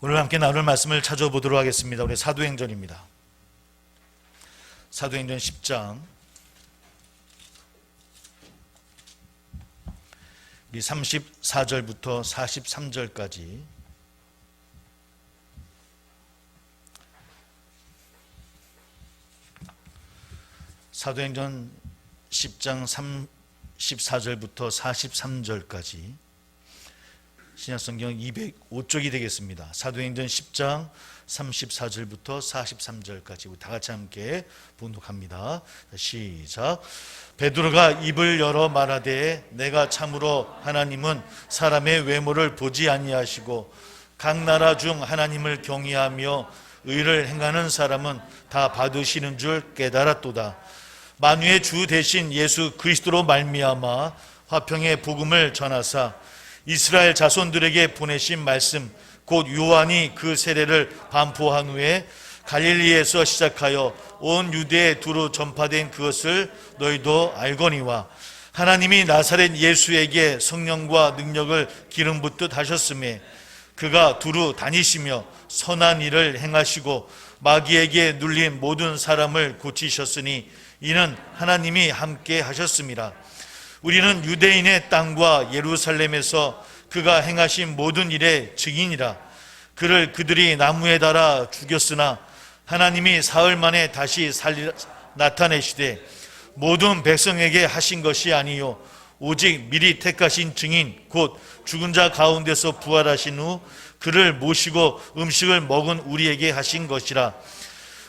오늘 함께 나눌 말씀을 찾아보도록 하겠습니다. 우리 사도행전입니다. 사도행전 10장 우리 34절부터 43절까지 사도행전 10장 34절부터 43절까지 신약성경 205쪽이 되겠습니다. 사도행전 10장 34절부터 43절까지 우리 다 같이 함께 봉독합니다. 시작. 베드로가 입을 열어 말하되 내가 참으로 하나님은 사람의 외모를 보지 아니하시고 각 나라 중 하나님을 경외하며 의를 행하는 사람은 다 받으시는 줄 깨달았도다. 만유의 주 대신 예수 그리스도로 말미암아 화평의 복음을 전하사 이스라엘 자손들에게 보내신 말씀 곧 요한이 그 세례를 반포한 후에 갈릴리에서 시작하여 온 유대에 두루 전파된 그것을 너희도 알거니와 하나님이 나사렛 예수에게 성령과 능력을 기름 붓듯 하셨음에 그가 두루 다니시며 선한 일을 행하시고 마귀에게 눌린 모든 사람을 고치셨으니 이는 하나님이 함께 하셨습니다. 우리는 유대인의 땅과 예루살렘에서 그가 행하신 모든 일의 증인이라. 그를 그들이 나무에 달아 죽였으나 하나님이 사흘 만에 다시 나타내시되 모든 백성에게 하신 것이 아니요 오직 미리 택하신 증인 곧 죽은 자 가운데서 부활하신 후 그를 모시고 음식을 먹은 우리에게 하신 것이라.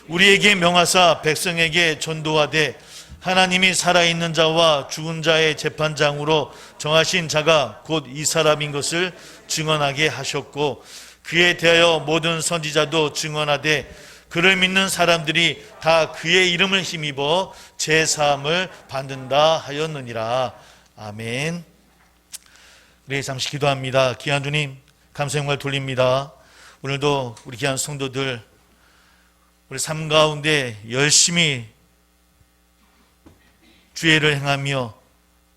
우리에게 명하사 백성에게 전도하되 하나님이 살아있는 자와 죽은 자의 재판장으로 정하신 자가 곧 이 사람인 것을 증언하게 하셨고 그에 대하여 모든 선지자도 증언하되 그를 믿는 사람들이 다 그의 이름을 힘입어 제사함을 받는다 하였느니라. 아멘. 우리 잠시 기도합니다. 귀한 주님 감사 영광을 돌립니다. 오늘도 우리 귀한 성도들 우리 삶 가운데 열심히 주의를 행하며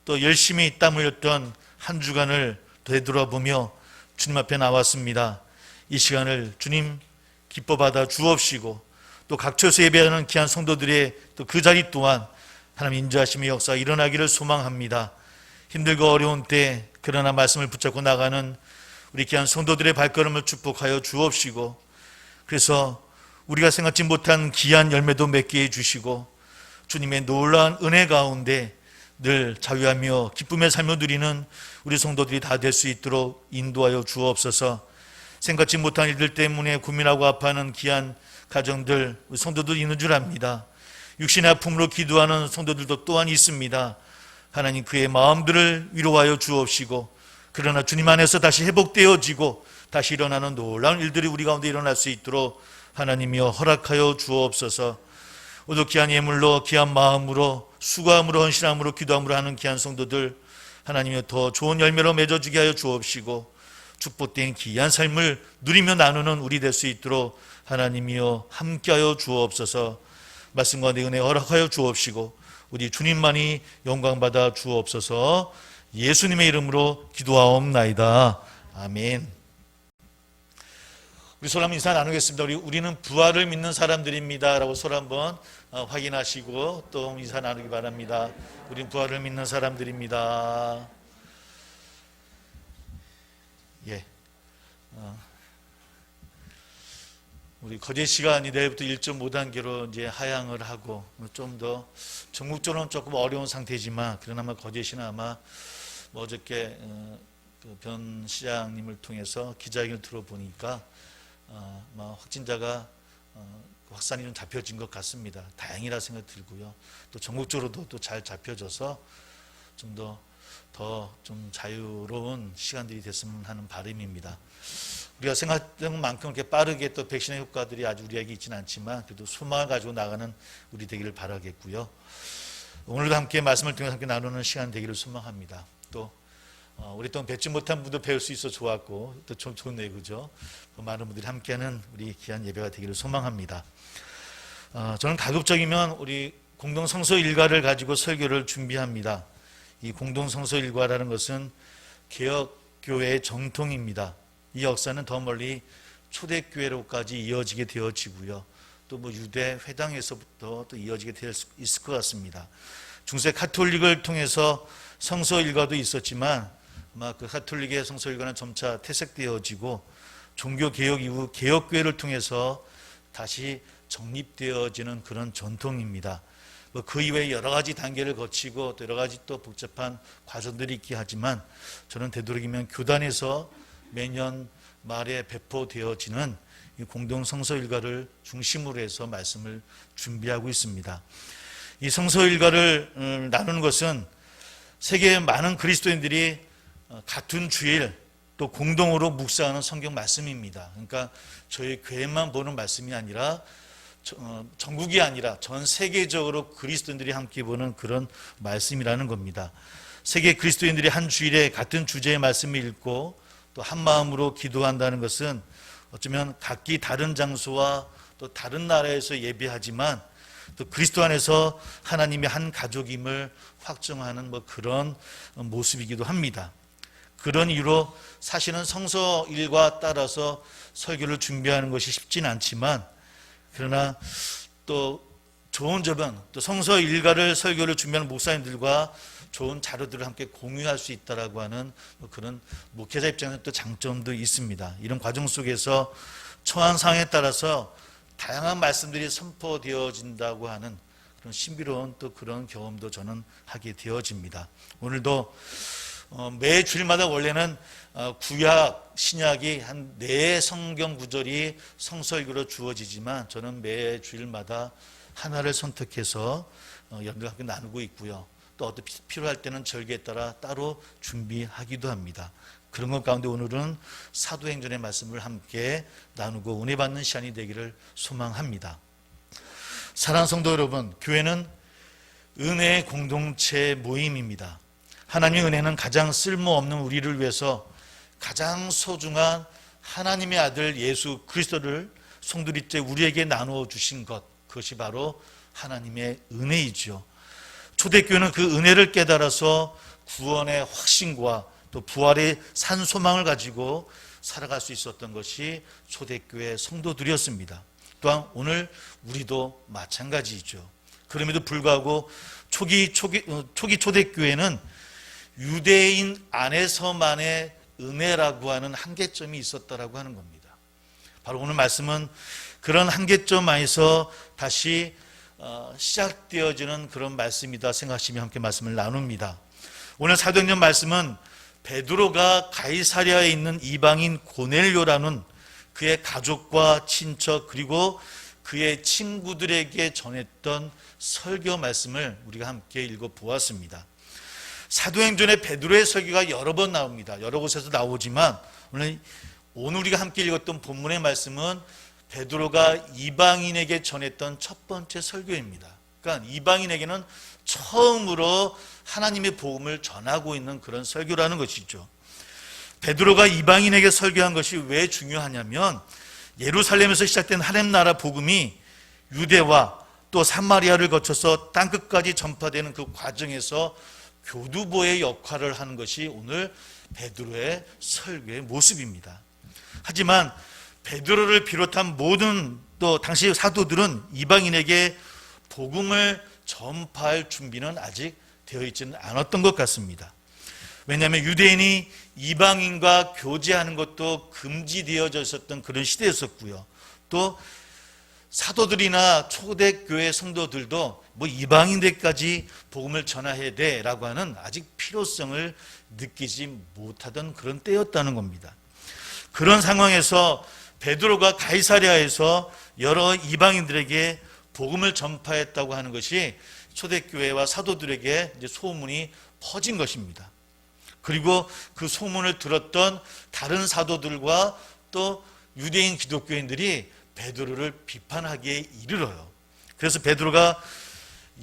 또 열심히 땀 흘렸던 한 주간을 되돌아보며 주님 앞에 나왔습니다. 이 시간을 주님 기뻐 받아 주옵시고 또 각처에서 예배하는 귀한 성도들의 또 그 자리 또한 하나님 인도하심의 역사가 일어나기를 소망합니다. 힘들고 어려운 때 그러나 말씀을 붙잡고 나가는 우리 귀한 성도들의 발걸음을 축복하여 주옵시고 그래서 우리가 생각지 못한 귀한 열매도 맺게 해주시고 주님의 놀라운 은혜 가운데 늘 자유하며 기쁨의 삶을 누리는 우리 성도들이 다 될 수 있도록 인도하여 주옵소서. 생각지 못한 일들 때문에 고민하고 아파하는 귀한 가정들 우리 성도들 있는 줄 압니다. 육신의 아픔으로 기도하는 성도들도 또한 있습니다. 하나님 그의 마음들을 위로하여 주옵시고 그러나 주님 안에서 다시 회복되어지고 다시 일어나는 놀라운 일들이 우리 가운데 일어날 수 있도록 하나님이여 허락하여 주옵소서. 오늘 귀한 예물로 귀한 마음으로 수고함으로 헌신함으로 기도함으로 하는 귀한 성도들 하나님이여 더 좋은 열매로 맺어주게 하여 주옵시고 축복된 귀한 삶을 누리며 나누는 우리 될 수 있도록 하나님이여 함께하여 주옵소서. 말씀과 내 은혜 허락하여 주옵시고 우리 주님만이 영광받아 주옵소서. 예수님의 이름으로 기도하옵나이다. 아멘. 우리 서로 한번 인사 나누겠습니다. 우리는 부활을 믿는 사람들입니다 라고 서로 한번 확인하시고 또 인사 나누기 바랍니다. 우리는 부활을 믿는 사람들입니다. 예. 우리 거제 시간이 내일부터 1.5단계로 이제 하향을 하고 좀 더 전국적으로는 조금 어려운 상태지만 그러나 거제시는 아마 어저께 그 변 시장님을 통해서 기자회견을 들어보니까 확진자가 확산이 좀 잡혀진 것 같습니다. 다행이라 생각 들고요. 또 전국적으로도 또 잘 잡혀져서 좀 더 좀 자유로운 시간들이 됐으면 하는 바람입니다. 우리가 생각했던 만큼 그렇게 빠르게 또 백신의 효과들이 아주 우리에게 있지는 않지만 그래도 소망을 가지고 나가는 우리 되기를 바라겠고요. 오늘도 함께 말씀을 통해서 함께 나누는 시간 되기를 소망합니다. 또 우리 또 뵙지 못한 분도 배울 수 있어 좋았고 또 좋네요, 그죠? 많은 분들이 함께하는 우리 귀한 예배가 되기를 소망합니다. 저는 가급적이면 우리 공동성서 일과를 가지고 설교를 준비합니다. 이 공동성서 일과라는 것은 개혁교회의 정통입니다. 이 역사는 더 멀리 초대교회로까지 이어지게 되어지고요. 또 뭐 유대 회당에서부터 또 이어지게 될 수 있을 것 같습니다. 중세 가톨릭을 통해서 성서 일가도 있었지만 아마 그 가톨릭의 성서 일가는 점차 퇴색되어지고 종교 개혁 이후 개혁교회를 통해서 다시 정립되어지는 그런 전통입니다. 뭐 그 이외에 여러 가지 단계를 거치고 또 여러 가지 또 복잡한 과정들이 있긴 하지만 저는 되도록이면 교단에서 매년 말에 배포되어지는 이 공동 성서 일가를 중심으로 해서 말씀을 준비하고 있습니다. 이 성서 일가를 나누는 것은 세계의 많은 그리스도인들이 같은 주일 또 공동으로 묵상하는 성경 말씀입니다. 그러니까 저희 교회만 보는 말씀이 아니라 전국이 아니라 전 세계적으로 그리스도인들이 함께 보는 그런 말씀이라는 겁니다. 세계 그리스도인들이 한 주일에 같은 주제의 말씀을 읽고 또 한 마음으로 기도한다는 것은 어쩌면 각기 다른 장소와 또 다른 나라에서 예배하지만 또 그리스도 안에서 하나님의 한 가족임을 확정하는 뭐 그런 모습이기도 합니다. 그런 이유로 사실은 성서 일과 따라서 설교를 준비하는 것이 쉽진 않지만 그러나 또 좋은 점은 또 성서 일가를 설교를 준비하는 목사님들과 좋은 자료들을 함께 공유할 수 있다라고 하는 그런 목회자 입장에서 또 장점도 있습니다. 이런 과정 속에서 처한 상황에 따라서 다양한 말씀들이 선포되어진다고 하는 그런 신비로운 또 그런 경험도 저는 하게 되어집니다. 오늘도 매 주일마다 원래는 구약, 신약이 한 4 성경 구절이 성서일교로 주어지지만 저는 매 주일마다 하나를 선택해서 여러분들과 함께 나누고 있고요. 또 어떤 필요할 때는 절기에 따라 따로 준비하기도 합니다. 그런 것 가운데 오늘은 사도행전의 말씀을 함께 나누고 은혜 받는 시간이 되기를 소망합니다. 사랑하는 성도 여러분, 교회는 은혜의 공동체 모임입니다. 하나님의 은혜는 가장 쓸모없는 우리를 위해서 가장 소중한 하나님의 아들 예수 그리스도를 송두리째 우리에게 나누어 주신 것, 그것이 바로 하나님의 은혜이죠. 초대교회는 그 은혜를 깨달아서 구원의 확신과 또 부활의 산 소망을 가지고 살아갈 수 있었던 것이 초대교회 성도들이었습니다. 또한 오늘 우리도 마찬가지이죠. 그럼에도 불구하고 초기 초대교회는 유대인 안에서만의 은혜라고 하는 한계점이 있었다라고 하는 겁니다. 바로 오늘 말씀은 그런 한계점 안에서 다시 시작되어지는 그런 말씀이다 생각하시며 함께 말씀을 나눕니다. 오늘 사도행전 말씀은 베드로가 가이사랴에 있는 이방인 고넬료라는 그의 가족과 친척 그리고 그의 친구들에게 전했던 설교 말씀을 우리가 함께 읽어보았습니다. 사도행전에 베드로의 설교가 여러 번 나옵니다. 여러 곳에서 나오지만 오늘 우리가 함께 읽었던 본문의 말씀은 베드로가 이방인에게 전했던 첫 번째 설교입니다. 그러니까 이방인에게는 처음으로 하나님의 복음을 전하고 있는 그런 설교라는 것이죠. 베드로가 이방인에게 설교한 것이 왜 중요하냐면 예루살렘에서 시작된 하나님 나라 복음이 유대와 또 사마리아를 거쳐서 땅끝까지 전파되는 그 과정에서 교두보의 역할을 하는 것이 오늘 베드로의 설교의 모습입니다. 하지만 베드로를 비롯한 모든 또 당시 사도들은 이방인에게 복음을 전파할 준비는 아직 되어 있지는 않았던 것 같습니다. 왜냐하면 유대인이 이방인과 교제하는 것도 금지되어져 있었던 그런 시대였었고요. 또 사도들이나 초대교회 성도들도 뭐 이방인들까지 복음을 전해야 돼라고 하는 아직 필요성을 느끼지 못하던 그런 때였다는 겁니다. 그런 상황에서 베드로가 가이사랴에서 여러 이방인들에게 복음을 전파했다고 하는 것이 초대교회와 사도들에게 이제 소문이 퍼진 것입니다. 그리고 그 소문을 들었던 다른 사도들과 또 유대인 기독교인들이 베드로를 비판하기에 이르러요. 그래서 베드로가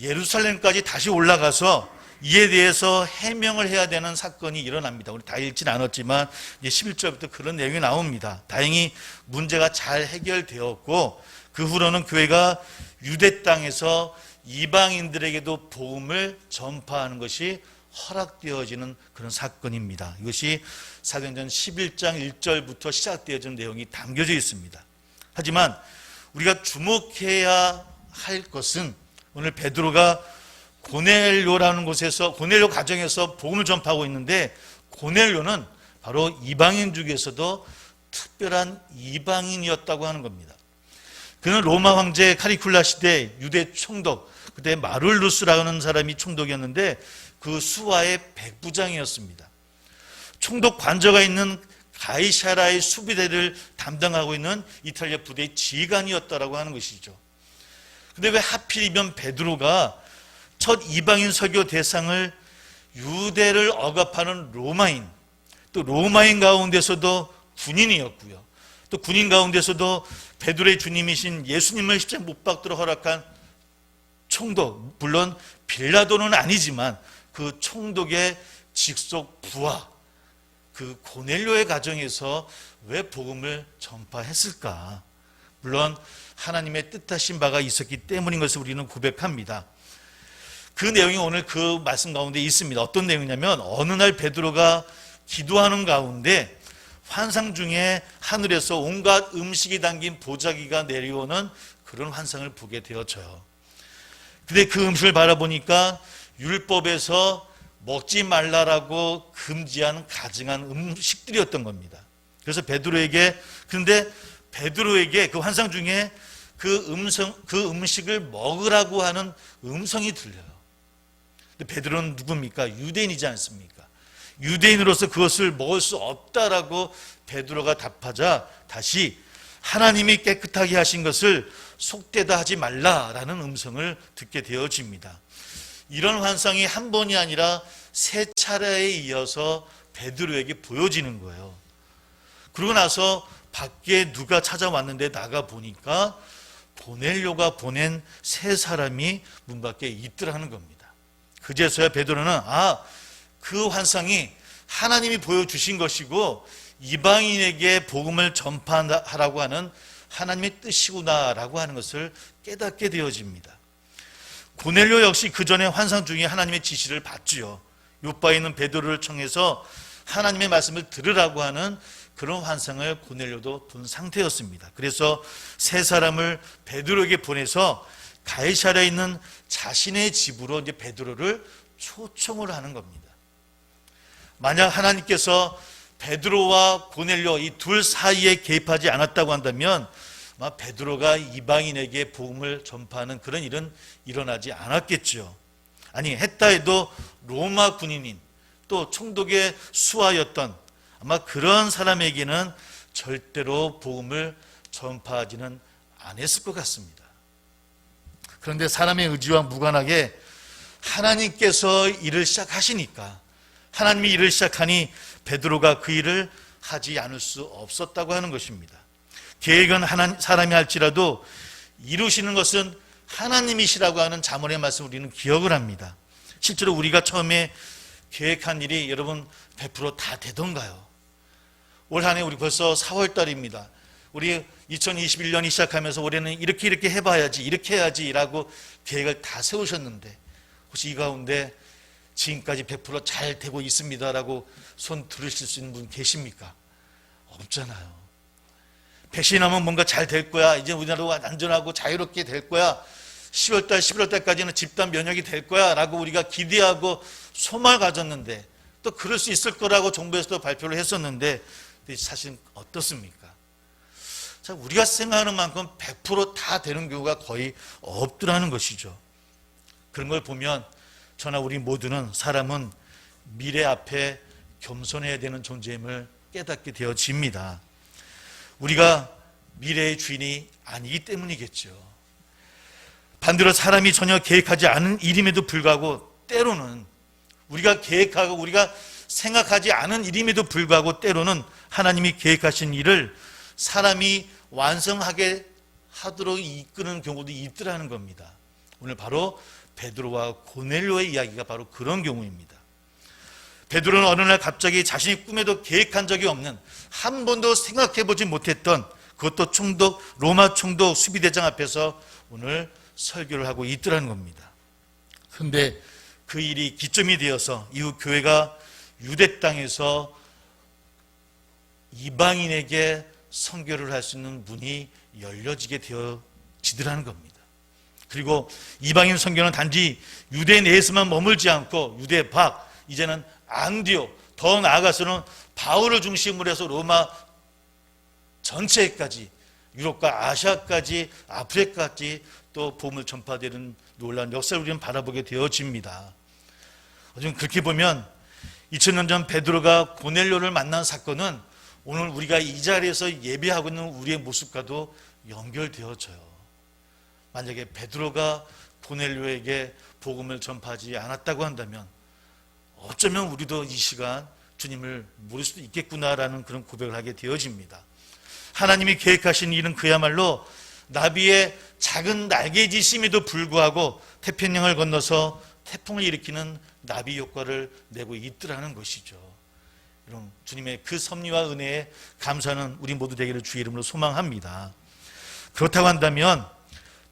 예루살렘까지 다시 올라가서 이에 대해서 해명을 해야 되는 사건이 일어납니다. 우리 다 읽지는 않았지만 11절부터 그런 내용이 나옵니다. 다행히 문제가 잘 해결되었고 그 후로는 교회가 유대 땅에서 이방인들에게도 복음을 전파하는 것이 허락되어지는 그런 사건입니다. 이것이 사도행전 11장 1절부터 시작되어지는 내용이 담겨져 있습니다. 하지만 우리가 주목해야 할 것은 오늘 베드로가 고넬료라는 곳에서, 고넬료 가정에서 복음을 전파하고 있는데, 고넬료는 바로 이방인 중에서도 특별한 이방인이었다고 하는 겁니다. 그는 로마 황제 카리쿨라 시대 유대 총독, 그때 마룰루스라는 사람이 총독이었는데 그 수하의 백부장이었습니다. 총독 관저가 있는 가이사라의 수비대를 담당하고 있는 이탈리아 부대의 지휘관이었다라고 하는 것이죠. 근데 왜 하필이면 베드로가 첫 이방인 설교 대상을 유대를 억압하는 로마인, 또 로마인 가운데서도 군인이었고요, 또 군인 가운데서도 베드로의 주님이신 예수님을 십자가에 못 박도록 허락한 총독, 물론 빌라도는 아니지만 그 총독의 직속 부하, 그 고넬료의 가정에서 왜 복음을 전파했을까? 물론 하나님의 뜻하신 바가 있었기 때문인 것을 우리는 고백합니다. 그 내용이 오늘 그 말씀 가운데 있습니다. 어떤 내용이냐면, 어느 날 베드로가 기도하는 가운데 환상 중에 하늘에서 온갖 음식이 담긴 보자기가 내려오는 그런 환상을 보게 되어져요. 근데 그 음식을 바라보니까 율법에서 먹지 말라라고 금지한 가증한 음식들이었던 겁니다. 그래서 베드로에게 그 환상 중에 그 음식을 먹으라고 하는 음성이 들려요. 근데 베드로는 누굽니까? 유대인이지 않습니까? 유대인으로서 그것을 먹을 수 없다라고 베드로가 답하자 다시 하나님이 깨끗하게 하신 것을 속되다 하지 말라라는 음성을 듣게 되어집니다. 이런 환상이 한 번이 아니라 세 차례에 이어서 베드로에게 보여지는 거예요. 그러고 나서 밖에 누가 찾아왔는데 나가 보니까 고넬료가 보낸 세 사람이 문 밖에 있더라는 겁니다. 그제서야 베드로는 그 환상이 하나님이 보여주신 것이고 이방인에게 복음을 전파하라고 하는 하나님의 뜻이구나라고 하는 것을 깨닫게 되어집니다. 고넬료 역시 그 전에 환상 중에 하나님의 지시를 받지요. 요바에 있는 베드로를 청해서 하나님의 말씀을 들으라고 하는 그런 환상을 고넬료도 본 상태였습니다. 그래서 세 사람을 베드로에게 보내서 가이사랴에 있는 자신의 집으로 이제 베드로를 초청을 하는 겁니다. 만약 하나님께서 베드로와 고넬료 이 둘 사이에 개입하지 않았다고 한다면 베드로가 이방인에게 복음을 전파하는 그런 일은 일어나지 않았겠죠. 아니, 했다 해도 로마 군인인 또 총독의 수하였던 아마 그런 사람에게는 절대로 복음을 전파하지는 않았을 것 같습니다. 그런데 사람의 의지와 무관하게 하나님께서 일을 시작하시니까, 하나님이 일을 시작하니 베드로가 그 일을 하지 않을 수 없었다고 하는 것입니다. 계획은 사람이 할지라도 이루시는 것은 하나님이시라고 하는 잠언의 말씀을 우리는 기억을 합니다. 실제로 우리가 처음에 계획한 일이 여러분 100% 다 되던가요? 올 한 해 우리 벌써 4월 달입니다. 우리 2021년이 시작하면서 올해는 이렇게 해봐야지, 이렇게 해야지라고 계획을 다 세우셨는데 혹시 이 가운데 지금까지 100% 잘 되고 있습니다라고 손 들으실 수 있는 분 계십니까? 없잖아요. 백신하면 뭔가 잘 될 거야. 이제 우리나라가 안전하고 자유롭게 될 거야. 10월달, 11월달까지는 집단 면역이 될 거야 라고 우리가 기대하고 소망을 가졌는데, 또 그럴 수 있을 거라고 정부에서도 발표를 했었는데 사실 어떻습니까? 자, 우리가 생각하는 만큼 100% 다 되는 경우가 거의 없더라는 것이죠. 그런 걸 보면 저나 우리 모두는 사람은 미래 앞에 겸손해야 되는 존재임을 깨닫게 되어집니다. 우리가 미래의 주인이 아니기 때문이겠죠. 반대로 사람이 전혀 계획하지 않은 일임에도 불구하고 때로는 우리가 계획하고 우리가 생각하지 않은 일임에도 불구하고 때로는 하나님이 계획하신 일을 사람이 완성하게 하도록 이끄는 경우도 있더라는 겁니다. 오늘 바로 베드로와 고넬료의 이야기가 바로 그런 경우입니다. 베드로는 어느 날 갑자기 자신이 꿈에도 계획한 적이 없는, 한 번도 생각해보지 못했던, 그것도 총독, 로마 총독 수비대장 앞에서 오늘 설교를 하고 있더라는 겁니다. 그런데 그 일이 기점이 되어서 이후 교회가 유대 땅에서 이방인에게 선교를 할 수 있는 문이 열려지게 되어지더라는 겁니다. 그리고 이방인 선교는 단지 유대 내에서만 머물지 않고 유대 밖, 이제는 앙디오, 더 나아가서는 바울을 중심으로 해서 로마 전체까지, 유럽과 아시아까지, 아프리카까지 또 복음을 전파되는 놀라운 역사를 우리는 바라보게 되어집니다. 어쩌면 그렇게 보면 2000년 전 베드로가 고넬료를 만난 사건은 오늘 우리가 이 자리에서 예배하고 있는 우리의 모습과도 연결되어져요. 만약에 베드로가 고넬료에게 복음을 전파하지 않았다고 한다면 어쩌면 우리도 이 시간 주님을 모를 수도 있겠구나라는 그런 고백을 하게 되어집니다. 하나님이 계획하신 일은 그야말로 나비의 작은 날개짓임에도 불구하고 태평양을 건너서 태풍을 일으키는 나비 효과를 내고 있더라는 것이죠. 여러분, 주님의 그 섭리와 은혜에 감사하는 우리 모두 되기를 주의 이름으로 소망합니다. 그렇다고 한다면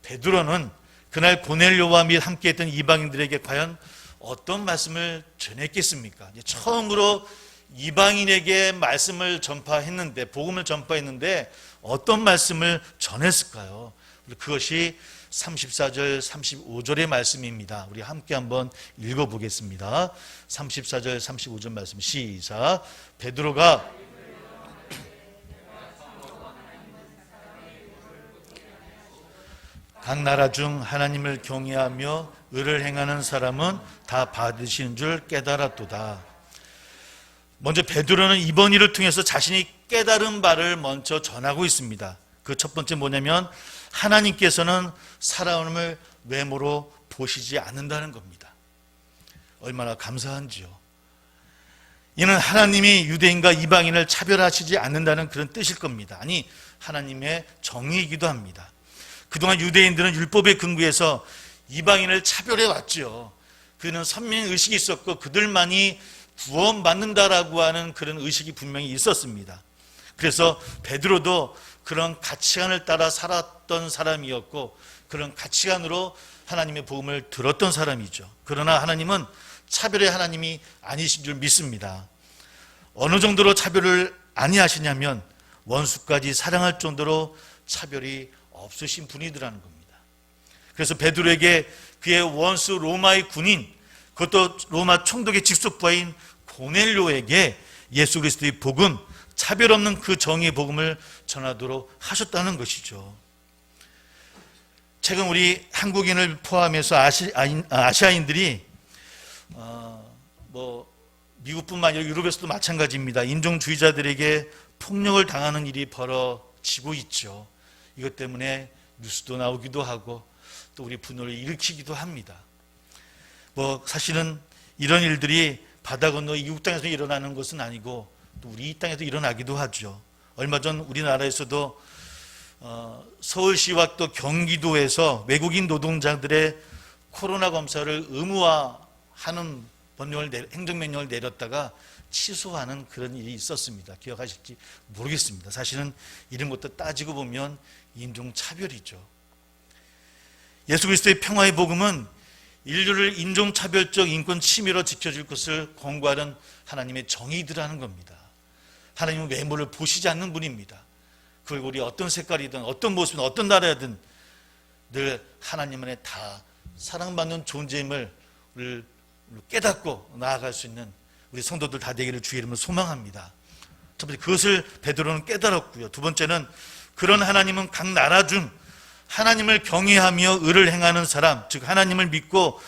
베드로는 그날 고넬료와 및 함께했던 이방인들에게 과연 어떤 말씀을 전했겠습니까? 처음으로 이방인에게 말씀을 전파했는데, 복음을 전파했는데 어떤 말씀을 전했을까요? 그것이 34절, 35절의 말씀입니다. 우리 함께 한번 읽어보겠습니다. 34절, 35절 말씀 시작. 베드로가 각 나라 중 하나님을 경외하며 의를 행하는 사람은 다 받으시는 줄 깨달았도다. 먼저 베드로는 이번 일을 통해서 자신이 깨달은 바를 먼저 전하고 있습니다. 그 첫 번째 뭐냐면 하나님께서는 사람을 외모로 보시지 않는다는 겁니다. 얼마나 감사한지요. 이는 하나님이 유대인과 이방인을 차별하시지 않는다는 그런 뜻일 겁니다. 아니, 하나님의 정의이기도 합니다. 그동안 유대인들은 율법의 근거에서 이방인을 차별해 왔죠. 그는 선민의식이 있었고 그들만이 구원받는다라고 하는 그런 의식이 분명히 있었습니다. 그래서 베드로도 그런 가치관을 따라 살았던 사람이었고 그런 가치관으로 하나님의 복음을 들었던 사람이죠. 그러나 하나님은 차별의 하나님이 아니신 줄 믿습니다. 어느 정도로 차별을 아니하시냐면 원수까지 사랑할 정도로 차별이 없으신 분이더라는 겁니다. 그래서 베드로에게 그의 원수 로마의 군인, 그것도 로마 총독의 직속부하인 고넬료에게 예수 그리스도의 복음, 차별 없는 그 정의의 복음을 전하도록 하셨다는 것이죠. 최근 우리 한국인을 포함해서 아시아인들이 미국뿐만 아니라 유럽에서도 마찬가지입니다. 인종주의자들에게 폭력을 당하는 일이 벌어지고 있죠. 이것 때문에 뉴스도 나오기도 하고 또 우리 분노를 일으키기도 합니다. 사실은 이런 일들이 바다 건너 이국 땅에서 일어나는 것은 아니고 또 우리 이 땅에서 일어나기도 하죠. 얼마 전 우리나라에서도 서울시와 또 경기도에서 외국인 노동자들의 코로나 검사를 의무화하는 행정명령을 내렸다가 취소하는 그런 일이 있었습니다. 기억하실지 모르겠습니다. 사실은 이런 것도 따지고 보면 인종차별이죠. 예수 그리스도의 평화의 복음은 인류를 인종차별적 인권 침해로 지켜줄 것을 권고하는 하나님의 정의들하는 겁니다. 하나님은 외모를 보시지 않는 분입니다. 그 얼굴이 어떤 색깔이든 어떤 모습이든 어떤 나라든 늘 하나님 안에 다 사랑받는 존재임을 깨닫고 나아갈 수 있는 우리 성도들 다 되기를 주의 이름으로 소망합니다. 첫 번째, 그것을 베드로는 깨달았고요. 두 번째는 그런 하나님은 각 나라 중 하나님을 경외하며 의를 행하는 사람, 즉 하나님을 믿고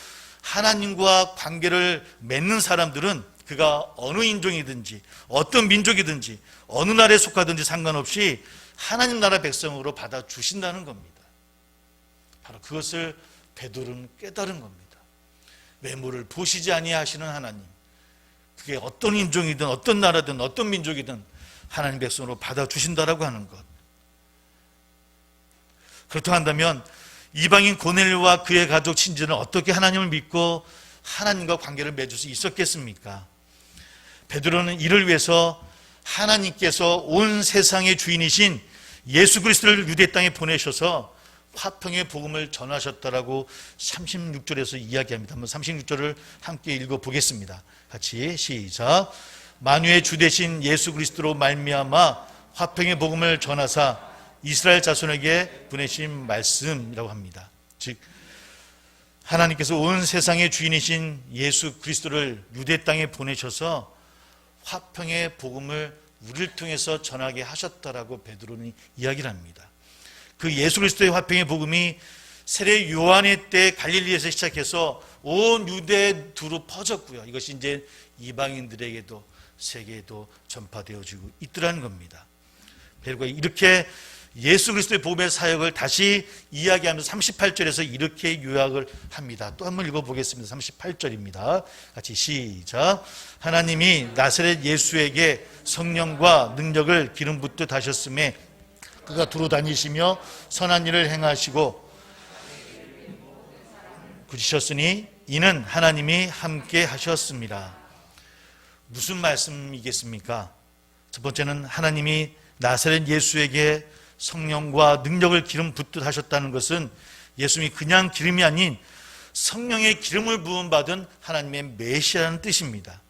하나님과 관계를 맺는 사람들은 그가 어느 인종이든지 어떤 민족이든지 어느 나라에 속하든지 상관없이 하나님 나라 백성으로 받아주신다는 겁니다. 바로 그것을 베드로는 깨달은 겁니다. 외모를 보시지 아니하시는 하나님, 그게 어떤 인종이든 어떤 나라든 어떤 민족이든 하나님 백성으로 받아주신다라고 하는 것. 그렇다고 한다면 이방인 고넬료와 그의 가족 친지는 어떻게 하나님을 믿고 하나님과 관계를 맺을 수 있었겠습니까? 베드로는 이를 위해서 하나님께서 온 세상의 주인이신 예수 그리스도를 유대 땅에 보내셔서 화평의 복음을 전하셨다라고 36절에서 이야기합니다. 한번 36절을 함께 읽어보겠습니다. 같이 시작. 만유의 주 되신 예수 그리스도로 말미암아 화평의 복음을 전하사 이스라엘 자손에게 보내신 말씀이라고 합니다. 즉 하나님께서 온 세상의 주인이신 예수 그리스도를 유대 땅에 보내셔서 화평의 복음을 우리를 통해서 전하게 하셨다라고 베드로는 이야기를 합니다. 그 예수 그리스도의 화평의 복음이 세례 요한의 때 갈릴리에서 시작해서 온 유대에 두루 퍼졌고요. 이것이 이제 이방인들에게도 세계에도 전파되어지고 있더라는 겁니다. 베드로가 이렇게 예수 그리스도의 복음의 사역을 다시 이야기하면서 38절에서 이렇게 요약을 합니다. 또 한번 읽어보겠습니다. 38절입니다. 같이 시작. 하나님이 나사렛 예수에게 성령과 능력을 기름 붓듯 하셨음에 그가 두루 다니시며 선한 일을 행하시고 굳으셨으니 이는 하나님이 함께 하셨습니다. 무슨 말씀이겠습니까? 첫 번째는 하나님이 나사렛 예수에게 성령과 능력을 기름 붓듯 하셨다는 것은 예수님이 그냥 기름이 아닌 성령의 기름을 부음 받은 하나님의 메시아라는 뜻입니다.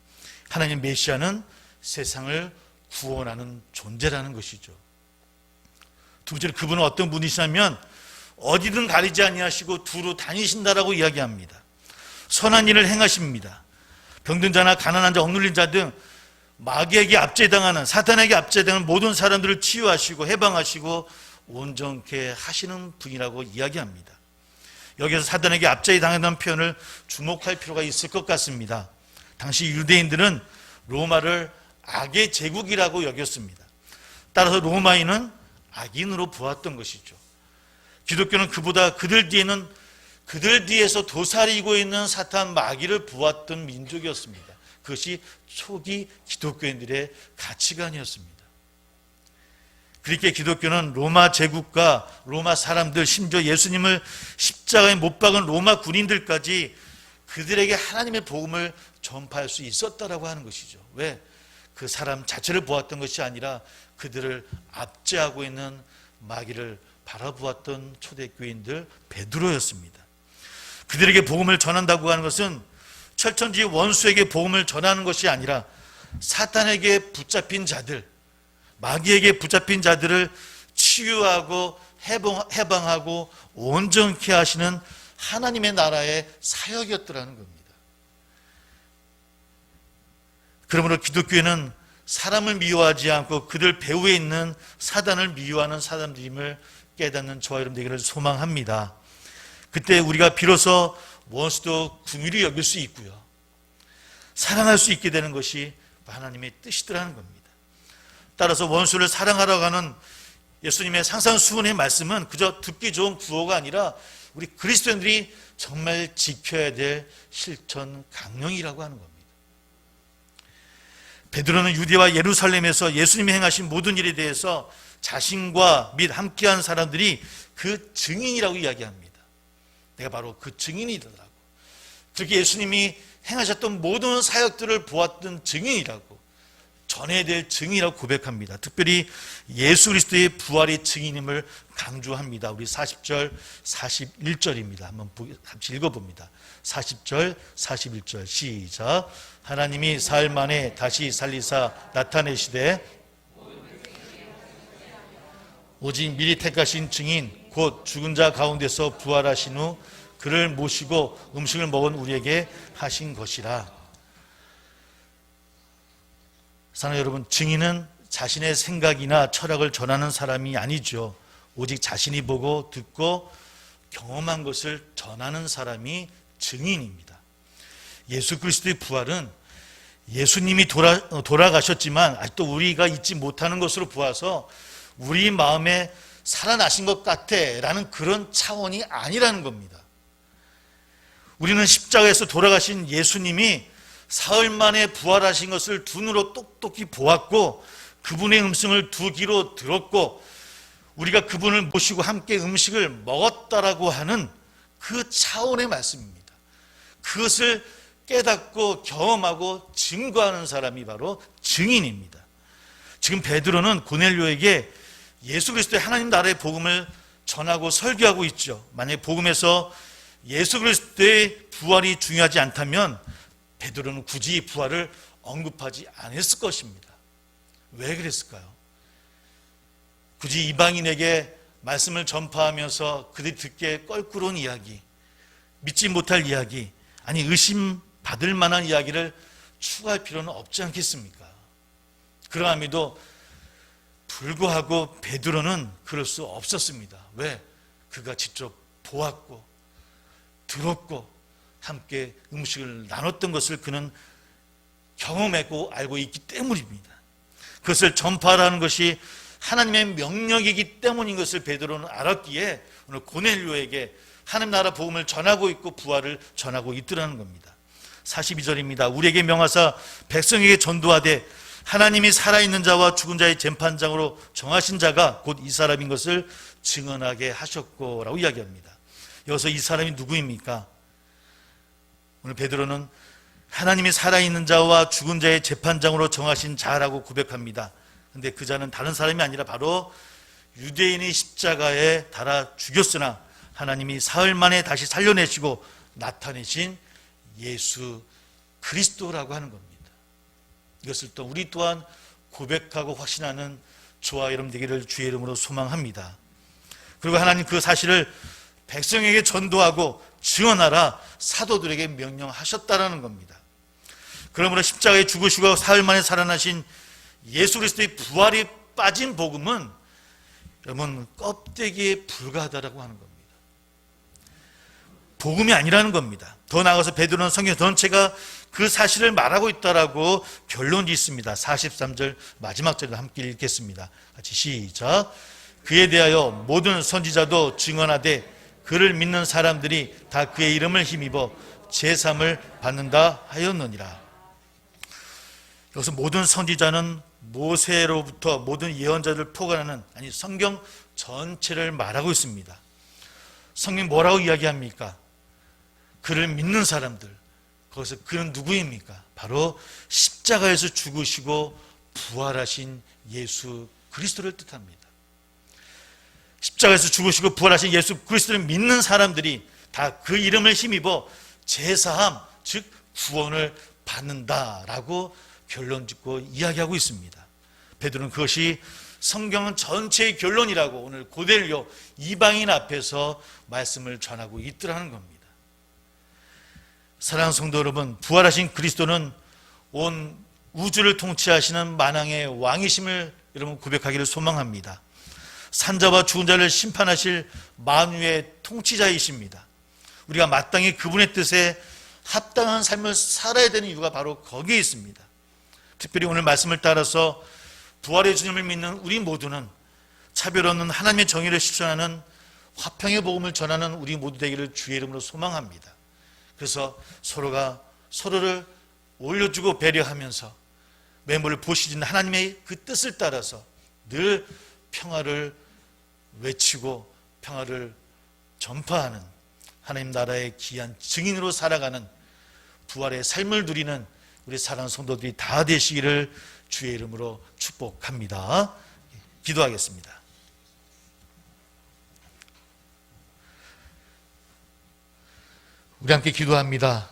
하나님의 메시아는 세상을 구원하는 존재라는 것이죠. 두 번째로 그분은 어떤 분이시냐면 어디든 가리지 아니하시고 두루 다니신다라고 이야기합니다. 선한 일을 행하십니다. 병든 자나 가난한 자, 억눌린 자 등 마귀에게 압제당하는, 사탄에게 압제당하는 모든 사람들을 치유하시고 해방하시고 온전케 하시는 분이라고 이야기합니다. 여기서 사탄에게 압제당한다는 표현을 주목할 필요가 있을 것 같습니다. 당시 유대인들은 로마를 악의 제국이라고 여겼습니다. 따라서 로마인은 악인으로 보았던 것이죠. 기독교는 그보다 그들 뒤에서 도사리고 있는 사탄 마귀를 보았던 민족이었습니다. 그것이 초기 기독교인들의 가치관이었습니다. 그렇게 기독교는 로마 제국과 로마 사람들, 심지어 예수님을 십자가에 못 박은 로마 군인들까지 그들에게 하나님의 복음을 전파할 수 있었다라고 하는 것이죠. 왜? 그 사람 자체를 보았던 것이 아니라 그들을 압제하고 있는 마귀를 바라보았던 초대교인들 베드로였습니다. 그들에게 복음을 전한다고 하는 것은 철천지 원수에게 복음을 전하는 것이 아니라 사탄에게 붙잡힌 자들, 마귀에게 붙잡힌 자들을 치유하고 해방하고 온전케 하시는 하나님의 나라의 사역이었더라는 겁니다. 그러므로 기독교회는 사람을 미워하지 않고 그들 배후에 있는 사단을 미워하는 사람들임을 깨닫는 저와 여러분 되기를 소망합니다. 그때 우리가 비로소 원수도 긍휼히 여길 수 있고요, 사랑할 수 있게 되는 것이 하나님의 뜻이더라는 겁니다. 따라서 원수를 사랑하라고 하는 예수님의 상상수훈의 말씀은 그저 듣기 좋은 구호가 아니라 우리 그리스도인들이 정말 지켜야 될 실천 강령이라고 하는 겁니다. 베드로는 유대와 예루살렘에서 예수님이 행하신 모든 일에 대해서 자신과 및 함께한 사람들이 그 증인이라고 이야기합니다. 내가 바로 그 증인이더라고. 그렇게 예수님이 행하셨던 모든 사역들을 보았던 증인이라고, 전해야 될 증인이라고 고백합니다. 특별히 예수 그리스도의 부활의 증인임을 강조합니다. 우리 40절, 41절입니다. 한번 같이 읽어봅니다. 40절, 41절 시작. 하나님이 사흘 만에 다시 살리사 나타내시되 오직 미리 택하신 증인 곧 죽은 자 가운데서 부활하신 후 그를 모시고 음식을 먹은 우리에게 하신 것이라. 사랑하는 여러분, 증인은 자신의 생각이나 철학을 전하는 사람이 아니죠. 오직 자신이 보고 듣고 경험한 것을 전하는 사람이 증인입니다. 예수 그리스도의 부활은 예수님이 돌아가셨지만 아직도 우리가 잊지 못하는 것으로 보아서 우리 마음에 살아나신 것 같아 라는 그런 차원이 아니라는 겁니다. 우리는 십자가에서 돌아가신 예수님이 사흘 만에 부활하신 것을 두 눈으로 똑똑히 보았고 그분의 음성을 두 귀로 들었고 우리가 그분을 모시고 함께 음식을 먹었다라고 하는 그 차원의 말씀입니다. 그것을 깨닫고 경험하고 증거하는 사람이 바로 증인입니다. 지금 베드로는 고넬료에게 예수 그리스도의 하나님 나라의 복음을 전하고 설교하고 있죠. 만약에 복음에서 예수 그리스도의 부활이 중요하지 않다면 베드로는 굳이 부활을 언급하지 않았을 것입니다. 왜 그랬을까요? 굳이 이방인에게 말씀을 전파하면서 그들이 듣기에 껄끄러운 이야기, 믿지 못할 이야기, 아니 의심받을 만한 이야기를 추가할 필요는 없지 않겠습니까? 그러함에도 불구하고 베드로는 그럴 수 없었습니다. 왜? 그가 직접 보았고 들었고 함께 음식을 나눴던 것을 그는 경험했고 알고 있기 때문입니다. 그것을 전파하라는 것이 하나님의 명령이기 때문인 것을 베드로는 알았기에 오늘 고넬료에게 하나님 나라 복음을 전하고 있고 부활을 전하고 있더라는 겁니다. 42절입니다. 우리에게 명하사 백성에게 전도하되 하나님이 살아있는 자와 죽은 자의 재판장으로 정하신 자가 곧 이 사람인 것을 증언하게 하셨고 라고 이야기합니다. 여기서 이 사람이 누구입니까? 오늘 베드로는 하나님이 살아있는 자와 죽은 자의 재판장으로 정하신 자라고 고백합니다. 그런데 그 자는 다른 사람이 아니라 바로 유대인이 십자가에 달아 죽였으나 하나님이 사흘 만에 다시 살려내시고 나타내신 예수 그리스도라고 하는 겁니다. 이것을 또 우리 또한 고백하고 확신하는 저와 여러분 되기를 주의 이름으로 소망합니다. 그리고 하나님 그 사실을 백성에게 전도하고 증언하라 사도들에게 명령하셨다라는 겁니다. 그러므로 십자가에 죽으시고 사흘 만에 살아나신 예수 그리스도의 부활이 빠진 복음은 여러분 껍데기에 불과하다라고 하는 겁니다. 복음이 아니라는 겁니다. 더 나아가서 베드로는 성경 전체가 그 사실을 말하고 있다라고 결론이 있습니다. 43절 마지막 절을 함께 읽겠습니다. 같이 시작. 그에 대하여 모든 선지자도 증언하되 그를 믿는 사람들이 다 그의 이름을 힘입어 제삼을 받는다 하였느니라. 여기서 모든 선지자는 모세로부터 모든 예언자들을 포괄하는 아니 성경 전체를 말하고 있습니다. 성경 뭐라고 이야기합니까? 그를 믿는 사람들. 거기서 그는 누구입니까? 바로 십자가에서 죽으시고 부활하신 예수 그리스도를 뜻합니다. 십자가에서 죽으시고 부활하신 예수 그리스도를 믿는 사람들이 다 그 이름을 힘입어 제사함, 즉 구원을 받는다라고 결론 짓고 이야기하고 있습니다. 베드로는 그것이 성경 전체의 결론이라고 오늘 고넬료 이방인 앞에서 말씀을 전하고 있더라는 겁니다. 사랑하는 성도 여러분, 부활하신 그리스도는 온 우주를 통치하시는 만왕의 왕이심을 여러분 고백하기를 소망합니다. 산자와 죽은 자를 심판하실 만유의 통치자이십니다. 우리가 마땅히 그분의 뜻에 합당한 삶을 살아야 되는 이유가 바로 거기에 있습니다. 특별히 오늘 말씀을 따라서 부활의 주님을 믿는 우리 모두는 차별 없는 하나님의 정의를 실천하는 화평의 복음을 전하는 우리 모두 되기를 주의 이름으로 소망합니다. 그래서 서로가 서로를 올려주고 배려하면서 매물을 보시는 하나님의 그 뜻을 따라서 늘 평화를 외치고 평화를 전파하는 하나님 나라의 귀한 증인으로 살아가는 부활의 삶을 누리는 우리 사랑하는 성도들이 다 되시기를 주의 이름으로 축복합니다. 기도하겠습니다. 우리 함께 기도합니다.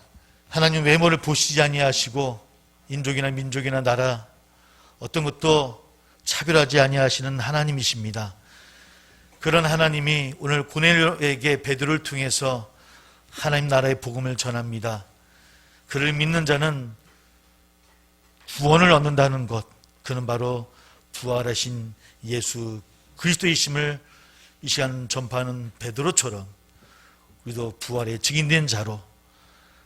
하나님 외모를 보시지 아니하시고 인종이나 민족이나 나라 어떤 것도 차별하지 아니하시는 하나님이십니다. 그런 하나님이 오늘 고넬료에게 베드로를 통해서 하나님 나라의 복음을 전합니다. 그를 믿는 자는 구원을 얻는다는 것, 그는 바로 부활하신 예수 그리스도이심을 이 시간 전파하는 베드로처럼 우리도 부활의 증인된 자로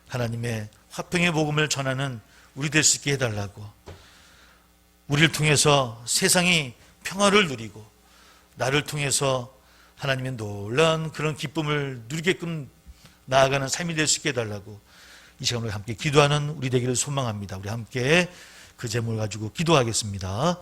하나님의 화평의 복음을 전하는 우리 될 수 있게 해달라고, 우리를 통해서 세상이 평화를 누리고 나를 통해서 하나님의 놀라운 그런 기쁨을 누리게끔 나아가는 삶이 될 수 있게 해달라고 이 시간으로 함께 기도하는 우리 되기를 소망합니다. 우리 함께 그 제목을 가지고 기도하겠습니다.